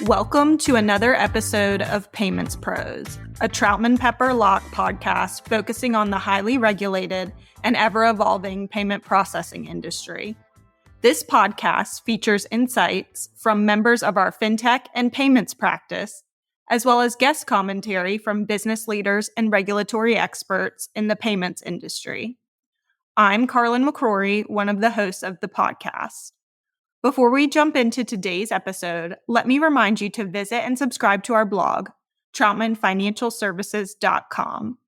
Welcome to another episode of Payments Pros, a Troutman Pepper Locke podcast focusing on the highly regulated and ever-evolving payment processing industry. This podcast features insights from members of our fintech and payments practice, as well as guest commentary from business leaders and regulatory experts in the payments industry. I'm Carlin McCrory, one of the hosts of the podcast. Before we jump into today's episode, let me remind you to visit and subscribe to our blog, troutmanfinancialservices.com.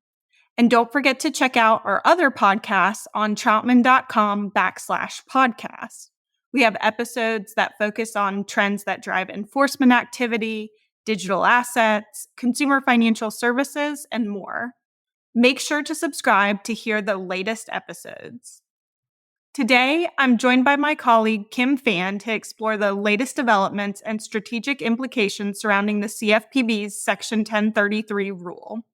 And don't forget to check out our other podcasts on troutman.com/podcast. We have episodes that focus on trends that drive enforcement activity, digital assets, consumer financial services, and more. Make sure to subscribe to hear the latest episodes. Today, I'm joined by my colleague Kim Phan to explore the latest developments and strategic implications surrounding the CFPB's Section 1033 rule.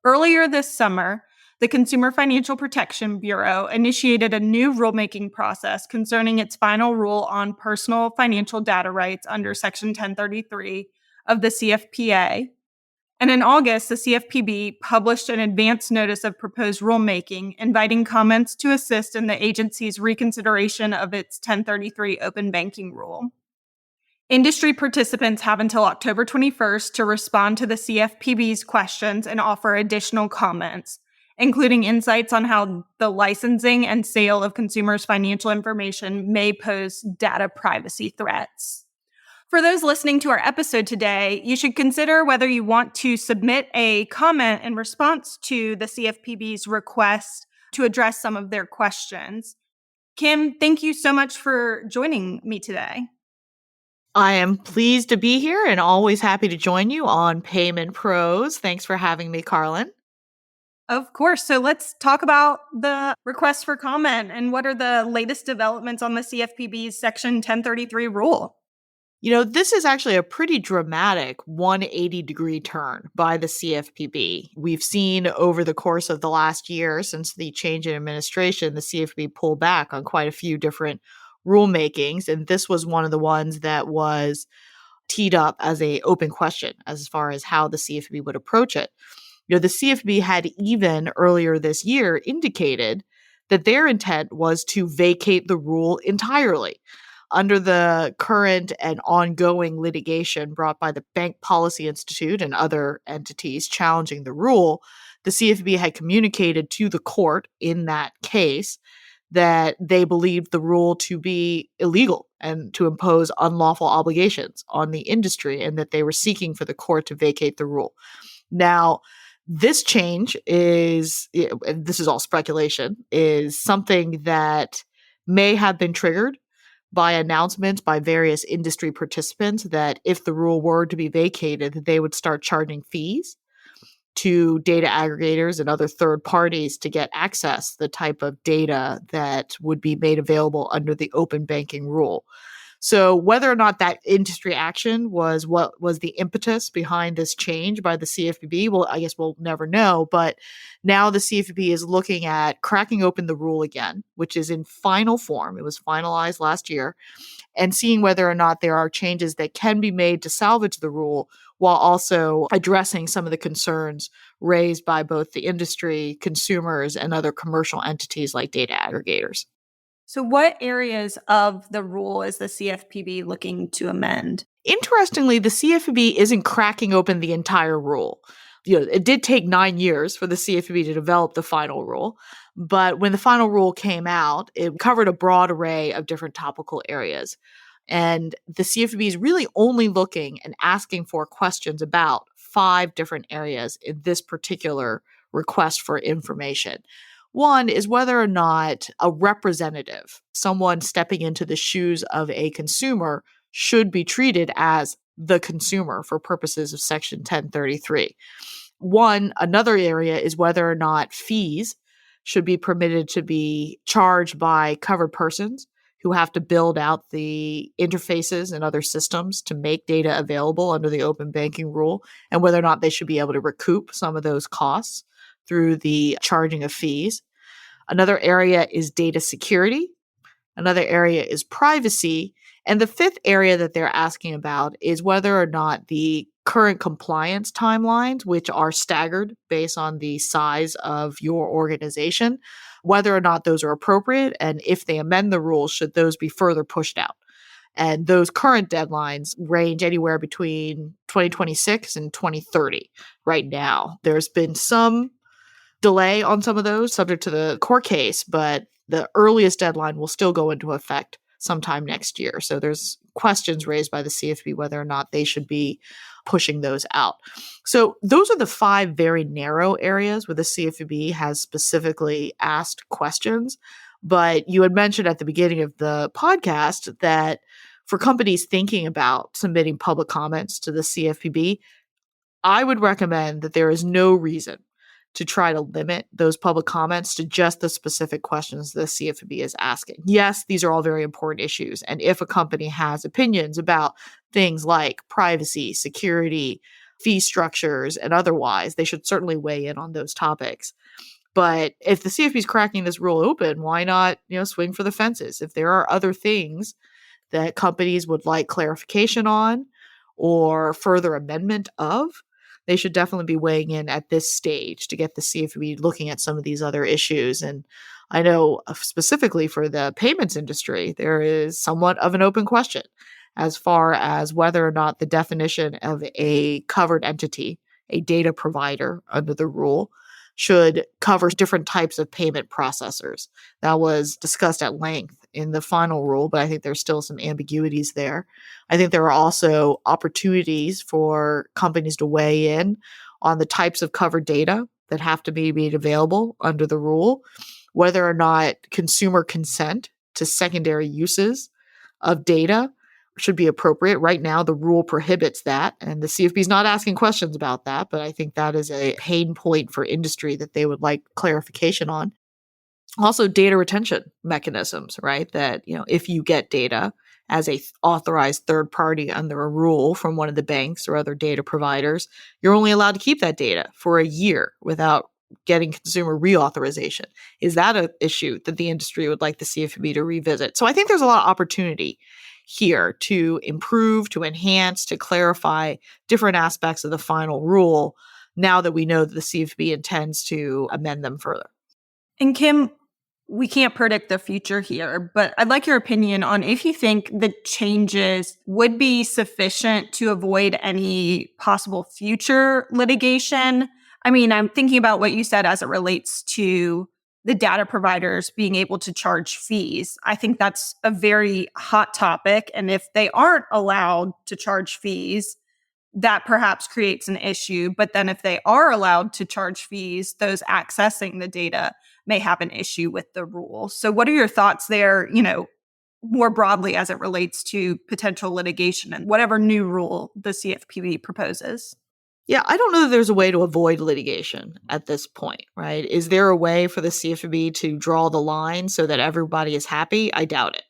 Earlier this summer, the Consumer Financial Protection Bureau initiated a new rulemaking process concerning its final rule on personal financial data rights under Section 1033 of the CFPA. And in August, the CFPB published an advance notice of proposed rulemaking, inviting comments to assist in the agency's reconsideration of its 1033 open banking rule. Industry participants have until October 21st to respond to the CFPB's questions and offer additional comments, including insights on how the licensing and sale of consumers' financial information may pose data privacy threats. For those listening to our episode today, you should consider whether you want to submit a comment in response to the CFPB's request to address some of their questions. Kim, thank you so much for joining me today. I am pleased to be here and always happy to join you on Payment Pros. Thanks for having me, Carlin. Of course. So let's talk about the request for comment and what are the latest developments on the CFPB's Section 1033 rule. This is actually a pretty dramatic 180-degree turn by the CFPB. We've seen over the course of the last year, since the change in administration, the CFPB pulled back on quite a few different rulemakings, and this was one of the ones that was teed up as an open question as far as how the CFPB would approach it. The CFPB had even earlier this year indicated that their intent was to vacate the rule entirely. Under the current and ongoing litigation brought by the Bank Policy Institute and other entities challenging the rule, the CFPB had communicated to the court in that case that they believed the rule to be illegal and to impose unlawful obligations on the industry, and that they were seeking for the court to vacate the rule. Now, this change is, and this is all speculation, is something that may have been triggered by announcements by various industry participants that if the rule were to be vacated, they would start charging fees to data aggregators and other third parties to get access to the type of data that would be made available under the open banking rule. So whether or not that industry action was what was the impetus behind this change by the CFPB, well, I guess we'll never know. But now the CFPB is looking at cracking open the rule again, which is in final form. It was finalized last year, and seeing whether or not there are changes that can be made to salvage the rule while also addressing some of the concerns raised by both the industry, consumers, and other commercial entities like data aggregators. So what areas of the rule is the CFPB looking to amend? Interestingly, the CFPB isn't cracking open the entire rule. It did take 9 years for the CFPB to develop the final rule, but when the final rule came out, it covered a broad array of different topical areas. And the CFPB is really only looking and asking for questions about 5 different areas in this particular request for information. One is whether or not a representative, someone stepping into the shoes of a consumer, should be treated as the consumer for purposes of Section 1033. Another area is whether or not fees should be permitted to be charged by covered persons who have to build out the interfaces and other systems to make data available under the open banking rule, and whether or not they should be able to recoup some of those costs through the charging of fees. Another area is data security. Another area is privacy. And the fifth area that they're asking about is whether or not the current compliance timelines, which are staggered based on the size of your organization, whether or not those are appropriate. And if they amend the rules, should those be further pushed out? And those current deadlines range anywhere between 2026 and 2030 right now. There's been some delay on some of those, subject to the court case, but the earliest deadline will still go into effect sometime next year. So there's questions raised by the CFPB whether or not they should be pushing those out. So those are the five very narrow areas where the CFPB has specifically asked questions. But you had mentioned at the beginning of the podcast that for companies thinking about submitting public comments to the CFPB, I would recommend that there is no reason to try to limit those public comments to just the specific questions the CFPB is asking. Yes, these are all very important issues. And if a company has opinions about things like privacy, security, fee structures, and otherwise, they should certainly weigh in on those topics. But if the CFPB is cracking this rule open, why not, swing for the fences? If there are other things that companies would like clarification on or further amendment of, they should definitely be weighing in at this stage to get the CFPB looking at some of these other issues. And I know specifically for the payments industry, there is somewhat of an open question as far as whether or not the definition of a covered entity, a data provider under the rule, should cover different types of payment processors. That was discussed at length in the final rule, but I think there's still some ambiguities there. I think there are also opportunities for companies to weigh in on the types of covered data that have to be made available under the rule, whether or not consumer consent to secondary uses of data should be appropriate. Right now, the rule prohibits that, and the CFPB is not asking questions about that, but I think that is a pain point for industry that they would like clarification on. Also, data retention mechanisms, right? That, if you get data as a authorized third party under a rule from one of the banks or other data providers, you're only allowed to keep that data for a year without getting consumer reauthorization. Is that an issue that the industry would like the CFPB to revisit? So I think there's a lot of opportunity here to improve, to enhance, to clarify different aspects of the final rule now that we know that the CFPB intends to amend them further. And Kim, we can't predict the future here, but I'd like your opinion on if you think the changes would be sufficient to avoid any possible future litigation. I mean, I'm thinking about what you said as it relates to the data providers being able to charge fees. I think that's a very hot topic. And if they aren't allowed to charge fees, that perhaps creates an issue. But then if they are allowed to charge fees, those accessing the data may have an issue with the rule. So what are your thoughts there, more broadly as it relates to potential litigation and whatever new rule the CFPB proposes? Yeah, I don't know that there's a way to avoid litigation at this point, right? Is there a way for the CFPB to draw the line so that everybody is happy? I doubt it,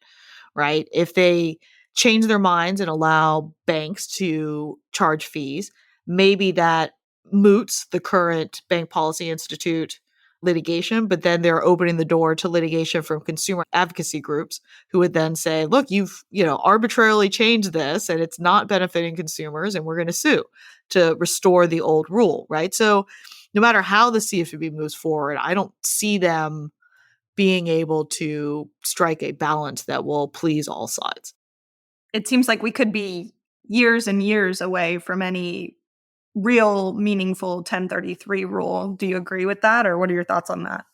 right? If they change their minds and allow banks to charge fees, maybe that moots the current Bank Policy Institute litigation, but then they're opening the door to litigation from consumer advocacy groups who would then say, look, you've, arbitrarily changed this and it's not benefiting consumers and we're going to sue to restore the old rule, right? So no matter how the CFPB moves forward, I don't see them being able to strike a balance that will please all sides. It seems like we could be years and years away from any real meaningful 1033 rule. Do you agree with that, or what are your thoughts on that?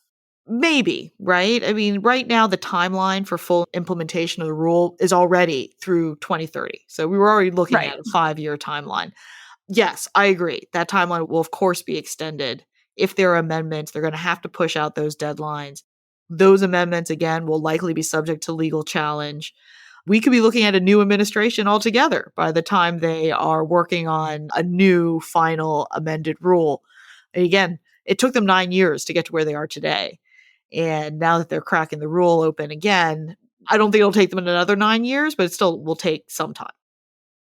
Maybe, right? I mean, right now, the timeline for full implementation of the rule is already through 2030. So we were already looking at a 5-year timeline. Yes, I agree. That timeline will, of course, be extended. If there are amendments, they're going to have to push out those deadlines. Those amendments, again, will likely be subject to legal challenge. We could be looking at a new administration altogether by the time they are working on a new final amended rule. And again, it took them 9 years to get to where they are today. And now that they're cracking the rule open again, I don't think it'll take them another 9 years, but it still will take some time.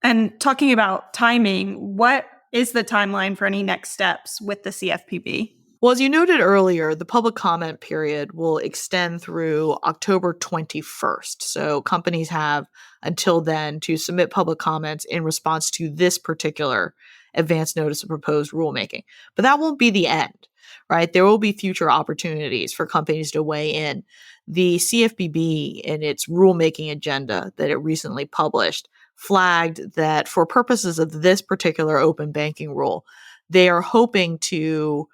And talking about timing, what is the timeline for any next steps with the CFPB? Well, as you noted earlier, the public comment period will extend through October 21st. So companies have until then to submit public comments in response to this particular advance notice of proposed rulemaking. But that won't be the end, right? There will be future opportunities for companies to weigh in. The CFPB, in its rulemaking agenda that it recently published, flagged that for purposes of this particular open banking rule, they are hoping to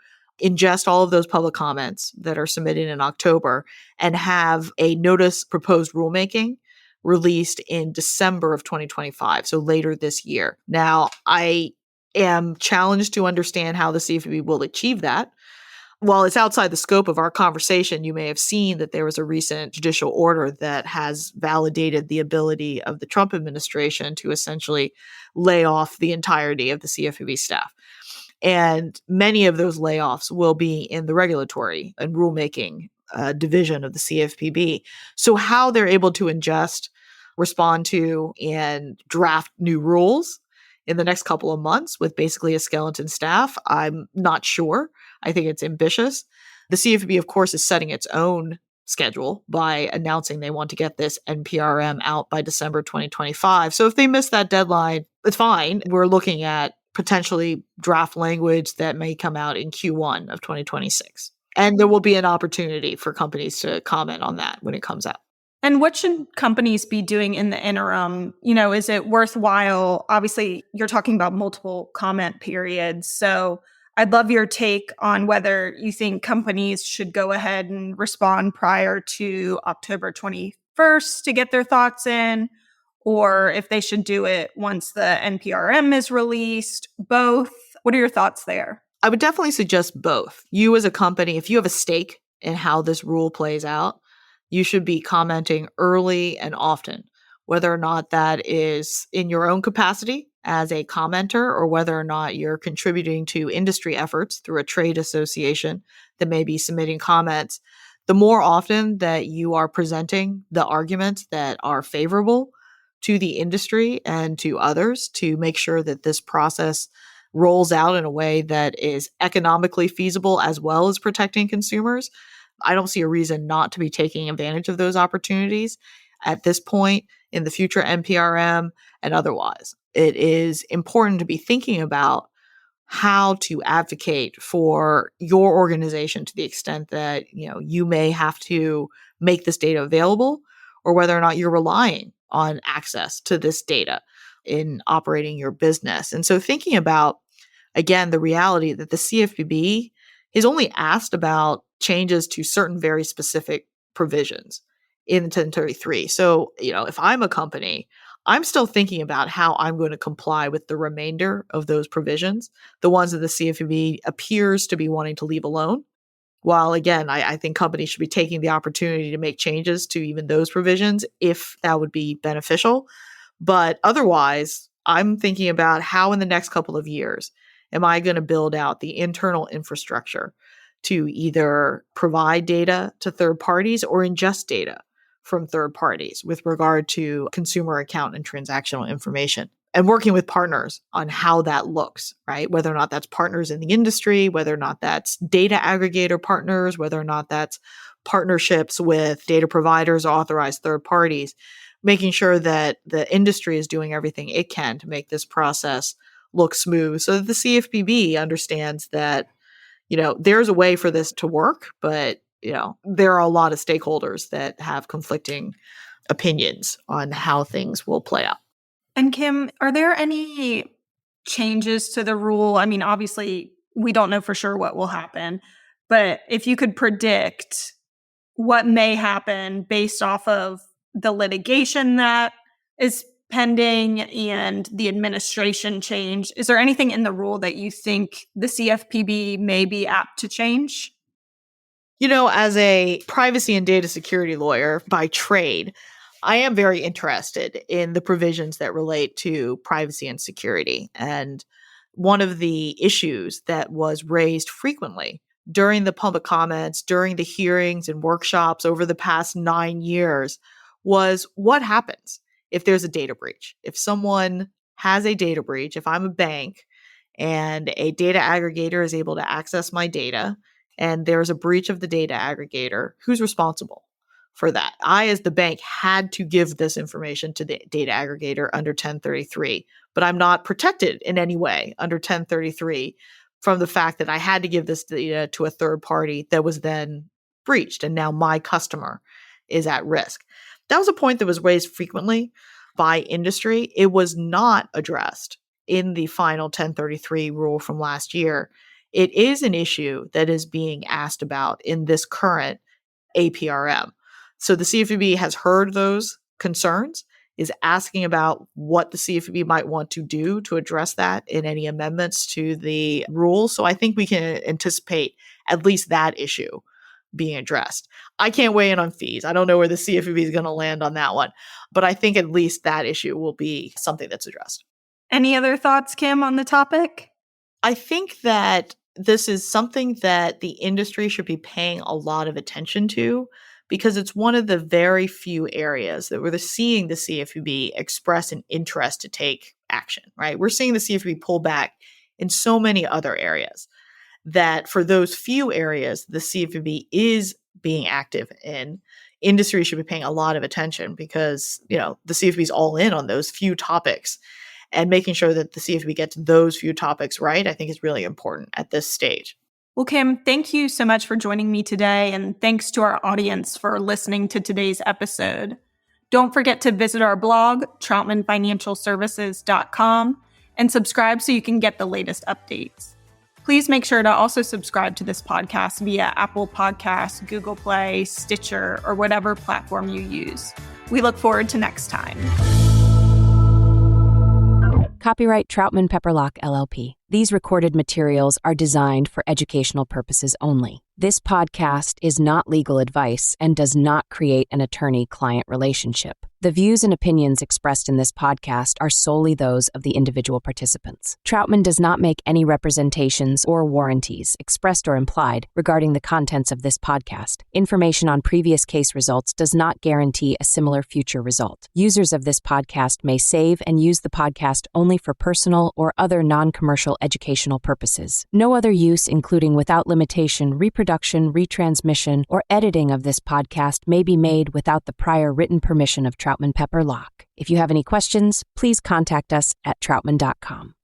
ingest all of those public comments that are submitted in October and have a notice proposed rulemaking released in December of 2025, so later this year. Now, I am challenged to understand how the CFPB will achieve that. While it's outside the scope of our conversation, you may have seen that there was a recent judicial order that has validated the ability of the Trump administration to essentially lay off the entirety of the CFPB staff. And many of those layoffs will be in the regulatory and rulemaking division of the CFPB. So, how they're able to ingest, respond to, and draft new rules in the next couple of months with basically a skeleton staff, I'm not sure. I think it's ambitious. The CFPB, of course, is setting its own schedule by announcing they want to get this NPRM out by December 2025. So if they miss that deadline, it's fine. We're looking at potentially draft language that may come out in Q1 of 2026. And there will be an opportunity for companies to comment on that when it comes out. And what should companies be doing in the interim? Is it worthwhile? Obviously, you're talking about multiple comment periods. So I'd love your take on whether you think companies should go ahead and respond prior to October 21st to get their thoughts in, or if they should do it once the NPRM is released. Both. What are your thoughts there? I would definitely suggest both. You as a company, if you have a stake in how this rule plays out, you should be commenting early and often, whether or not that is in your own capacity as a commenter or whether or not you're contributing to industry efforts through a trade association that may be submitting comments. The more often that you are presenting the arguments that are favorable to the industry and to others to make sure that this process rolls out in a way that is economically feasible as well as protecting consumers, I don't see a reason not to be taking advantage of those opportunities at this point in the future NPRM and otherwise. It is important to be thinking about how to advocate for your organization to the extent that, you may have to make this data available or whether or not you're relying on access to this data in operating your business. And so thinking about, again, the reality that the CFPB is only asked about changes to certain very specific provisions in 1033. So, if I'm a company, I'm still thinking about how I'm going to comply with the remainder of those provisions, the ones that the CFPB appears to be wanting to leave alone. While, again, I think companies should be taking the opportunity to make changes to even those provisions if that would be beneficial. But otherwise, I'm thinking about how in the next couple of years am I going to build out the internal infrastructure to either provide data to third parties or ingest data from third parties with regard to consumer account and transactional information, and working with partners on how that looks, right? Whether or not that's partners in the industry, whether or not that's data aggregator partners, whether or not that's partnerships with data providers or authorized third parties, making sure that the industry is doing everything it can to make this process look smooth so that the CFPB understands that, there's a way for this to work, but, there are a lot of stakeholders that have conflicting opinions on how things will play out. And Kim, are there any changes to the rule? I mean, obviously, we don't know for sure what will happen, but if you could predict what may happen based off of the litigation that is pending and the administration change, is there anything in the rule that you think the CFPB may be apt to change? As a privacy and data security lawyer by trade, I am very interested in the provisions that relate to privacy and security. And one of the issues that was raised frequently during the public comments, during the hearings and workshops over the past 9 years was what happens if there's a data breach? If someone has a data breach, if I'm a bank and a data aggregator is able to access my data and there's a breach of the data aggregator, who's responsible for that? I, as the bank, had to give this information to the data aggregator under 1033, but I'm not protected in any way under 1033 from the fact that I had to give this data to a third party that was then breached, and now my customer is at risk. That was a point that was raised frequently by industry. It was not addressed in the final 1033 rule from last year. It is an issue that is being asked about in this current APRM. So the CFPB has heard those concerns, is asking about what the CFPB might want to do to address that in any amendments to the rule. So I think we can anticipate at least that issue being addressed. I can't weigh in on fees. I don't know where the CFPB is going to land on that one, but I think at least that issue will be something that's addressed. Any other thoughts, Kim, on the topic? I think that this is something that the industry should be paying a lot of attention to, because it's one of the very few areas that we're seeing the CFPB express an interest to take action, right? We're seeing the CFPB pull back in so many other areas that for those few areas the CFPB is being active in, industry should be paying a lot of attention, because, the CFPB is all in on those few topics, and making sure that the CFPB gets those few topics right, I think, is really important at this stage. Well, Kim, thank you so much for joining me today, and thanks to our audience for listening to today's episode. Don't forget to visit our blog, troutmanfinancialservices.com, and subscribe so you can get the latest updates. Please make sure to also subscribe to this podcast via Apple Podcasts, Google Play, Stitcher, or whatever platform you use. We look forward to next time. Copyright Troutman Pepperlock, LLP. These recorded materials are designed for educational purposes only. This podcast is not legal advice and does not create an attorney-client relationship. The views and opinions expressed in this podcast are solely those of the individual participants. Troutman does not make any representations or warranties, expressed or implied, regarding the contents of this podcast. Information on previous case results does not guarantee a similar future result. Users of this podcast may save and use the podcast only for personal or other non-commercial educational purposes. No other use, including without limitation, reproduction, retransmission, or editing of this podcast may be made without the prior written permission of Troutman Pepperlock. If you have any questions, please contact us at troutman.com.